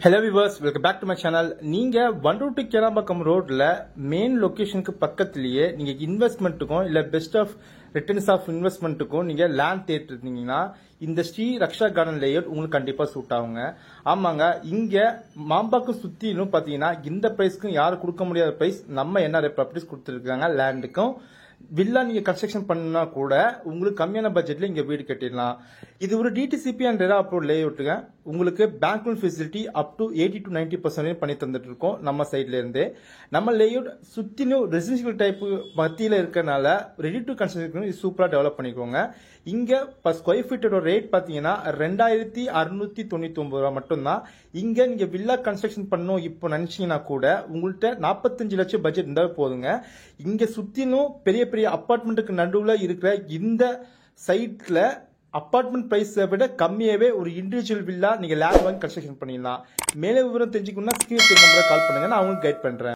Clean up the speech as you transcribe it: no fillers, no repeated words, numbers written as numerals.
Hello viewers, welcome back to my channel. நீங்க Wandoor to கேராம்பாக்கம் ரோட்ல main லொகேஷனுக்கு பக்கத்திலேயே நீங்க இன்வெஸ்ட்மெண்ட்டுக்கும் இல்ல பெஸ்ட் ஆஃப் ரிட்டர்ன்ஸ் ஆஃப் இன்வெஸ்ட்மெண்ட்டுக்கும் நீங்க லேண்ட் தேடிட்டு இருந்தீங்கன்னா இந்த ஸ்ரீ ரக்ஷா கார்டன் லேஅவுட் உங்களுக்கு கண்டிப்பா சூட் ஆகுங்க. ஆமாங்க, இங்க மாம்பாக்கம் சுத்திலும் பாத்தீங்கன்னா இந்த பிரைஸ்க்கும் யாரும் கொடுக்க முடியாத பிரைஸ் நம்ம என்ன ப்ராப்பர்ட்டிஸ் கொடுத்துருக்காங்க. லேண்டுக்கும் வில்லா நீங்க கன்ஸ்ட்ரக்ஷன் பண்ணா கூட உங்களுக்கு கம்மியான பட்ஜெட்ல இங்க வீடு கட்டிடலாம். இது ஒரு டிடிசிபி அண்ட் ரெரா அப்ரூவ் லேஅவுட்டுங்க. உங்களுக்கு bank loan facility up to 80 to 90% பண்ணி தந்துட்டு இருக்கோம் நம்ம சைட்ல இருந்து. நம்ம லேஅவுட் சுத்திலும் ரெசிடென்ஷியல் டைப் மத்தியில இருக்கறனால ரெடி டு கன்ஸ்ட்ரக்ஷன் இது சூப்பரா டெவலப் பண்ணிக்கோங்க. இங்க பர் ஸ்கொயர் ஃபீட்டோட ரேட் பாத்தீங்கன்னா 2699 ரூபாய் மட்டும்தான். இங்க நீங்க வில்லா கன்ஸ்ட்ரக்ஷன் பண்ணணும் இப்போ நினைச்சீங்கன்னா கூட உங்கள்கிட்ட 45 லட்சம் பட்ஜெட் இருந்தா போதுங்க. இங்க சுத்திலும் பெரிய பெரிய அபார்ட்மெண்ட்டுக்கு நடுவுல இருக்கிற இந்த சைட்ல அபார்ட்மெண்ட் பிரைஸை விட கம்மியாவே ஒரு இண்டிவிஜுவல் வில்லா நீங்க லேண்ட் வாங்கி கன்ஸ்ட்ரக்ஷன் பண்ணிடலாம். மேலே விவரம் தெரிஞ்சுக்கணும்னா ஸ்கிரீன் நம்பரை கால் பண்ணுங்க, நான் உங்களுக்கு கைட் பண்றேன்.